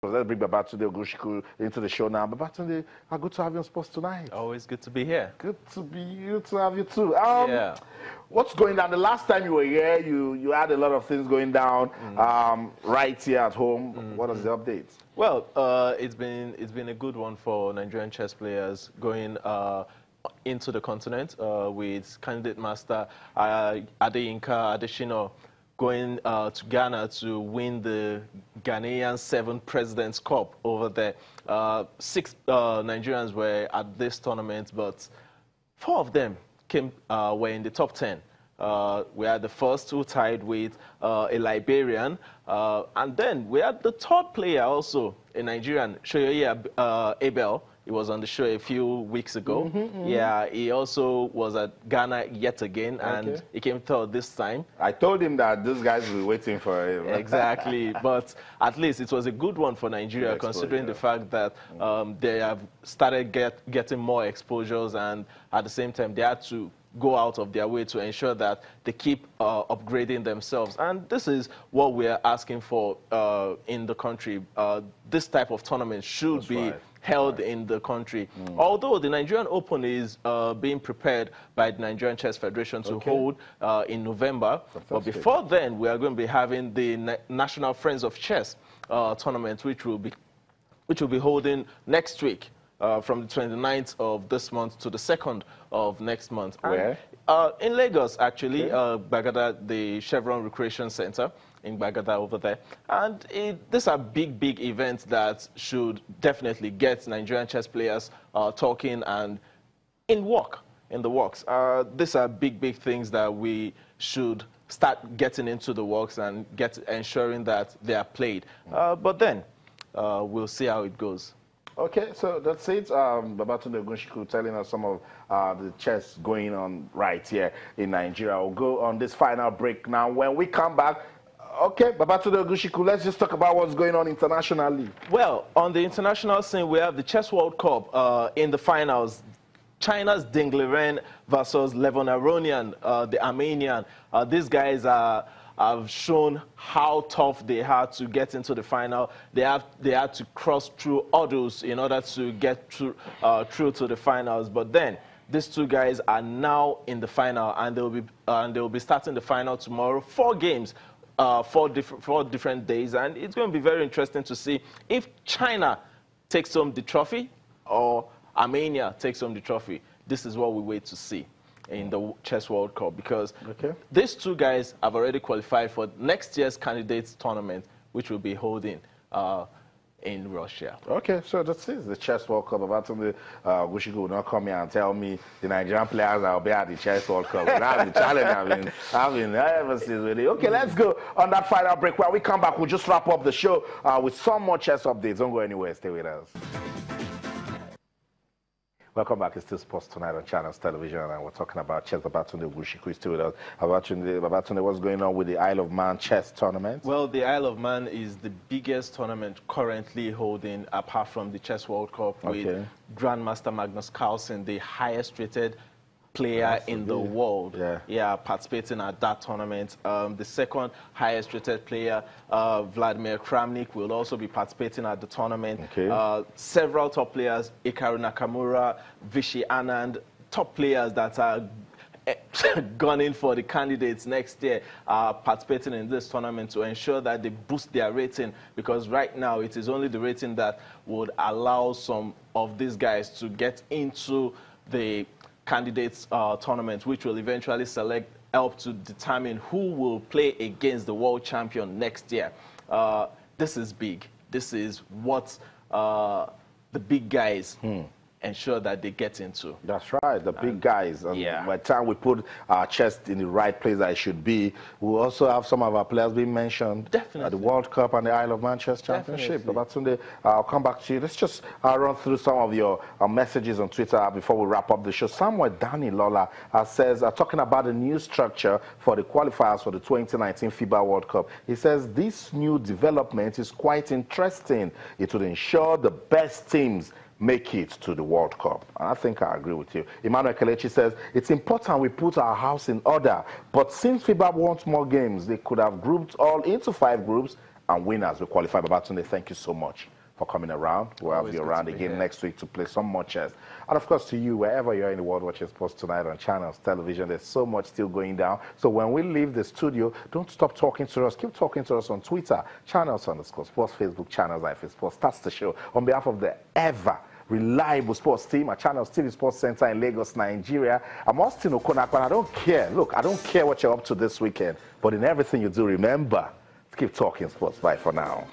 Let's bring Babatunde Ogunsiku into the show now. Babatunde, good to have you on Sports Tonight. Always good to be here. Good to have you too. Yeah. What's going down? The last time you were here, you had a lot of things going down right here at home. What is the update? Well, it's been a good one for Nigerian chess players going into the continent with candidate master Adeyinka Adeshina going to Ghana to win the Ghanaian 7 Presidents Cup over there. 6 Nigerians were at this tournament, but 4 of them were in the top 10. We had the first who tied with a Liberian, and then we had the 3rd player also, a Nigerian, Shoyoyi Abel. He was on the show a few weeks ago. Yeah, he also was at Ghana yet again, and he came 3rd this time. I told him that these guys will be waiting for him. Exactly, but at least it was a good one for Nigeria, considering the fact that they have started getting more exposures, and at the same time they had to go out of their way to ensure that they keep upgrading themselves. And this is what we're asking for in the country. This type of tournament should be held in the country. Although the Nigerian Open is being prepared by the Nigerian Chess Federation to hold in November. But before then, we are going to be having the National Friends of Chess tournament, which will be holding next week. From the 29th of this month to the 2nd of next month. Where? In Lagos, actually, Bagada, the Chevron Recreation Center in Bagada over there. And these are big events that should definitely get Nigerian chess players talking and in the works. These are big things that we should start getting into the works and ensuring that they are played. But then, we'll see how it goes. Okay, so that's it. Babatunde Ogunsiku telling us some of the chess going on right here in Nigeria. We'll go on this final break now. When we come back, okay, Babatunde Ogunsiku, let's just talk about what's going on internationally. Well, on the international scene, we have the Chess World Cup in the finals. China's Ding Liren versus Levon Aronian, the Armenian. These guys have shown how tough they had to get into the final. They had to cross through hurdles in order to get through to the finals. But then these 2 guys are now in the final, and they'll be starting the final tomorrow. 4 games, 4 different days, and it's going to be very interesting to see if China takes home the trophy or Armenia takes home the trophy. This is what we wait to see in the Chess World Cup, because these 2 guys have already qualified for next year's candidates tournament, which will be holding in Russia. Okay, so that's it. The Chess World Cup. Babatunde Ogunsiku will not come here and tell me the Nigerian players will be at the Chess World Cup. That's the challenge I've been ever since really. Okay, let's go on that final break. When we come back, we'll just wrap up the show with some more chess updates. Don't go anywhere. Stay with us. Welcome back. It's still Sports Tonight on Channels Television, and we're talking about chess. Babatunde Ogunsiku is still with us. Babatunde, what's going on with the Isle of Man chess tournament? Well, the Isle of Man is the biggest tournament currently holding, apart from the Chess World Cup, with Grandmaster Magnus Carlsen, the highest-rated player in the world, participating at that tournament. The second highest rated player, Vladimir Kramnik, will also be participating at the tournament. Several top players, Hikaru Nakamura, Vishy Anand, top players that are gunning for the candidates next year are participating in this tournament to ensure that they boost their rating, because right now it is only the rating that would allow some of these guys to get into the candidates tournament, which will eventually help to determine who will play against the world champion next year. This is big. This is what the big guys ensure that they get into. That's right, the big guys. And by the time we put our chest in the right place that it should be, we'll also have some of our players being mentioned at the World Cup and the Isle of Man Chess Championship. Babatunde, I'll come back to you. Let's just run through some of your messages on Twitter before we wrap up the show. Samuel Danny Lola says, talking about the new structure for the qualifiers for the 2019 FIBA World Cup. He says, this new development is quite interesting. It will ensure the best teams make it to the World Cup. And I think I agree with you. Emmanuel Kelechi says, it's important we put our house in order, but since FIBA wants more games, they could have grouped all into 5 groups and winners will qualify. Babatunde, thank you so much for coming around. We'll have you around again next week to play some more chess. And of course, to you, wherever you're in the world watching sports tonight on channels, television, there's so much still going down. So when we leave the studio, don't stop talking to us. Keep talking to us on Twitter, channels_sports, Facebook, channels IFA Sports. That's the show. On behalf of the ever reliable sports team at Channels TV Sports Center in Lagos, Nigeria. I'm Austin Okonakwan. I don't care. Look, I don't care what you're up to this weekend, but in everything you do, remember to keep talking sports. Bye for now.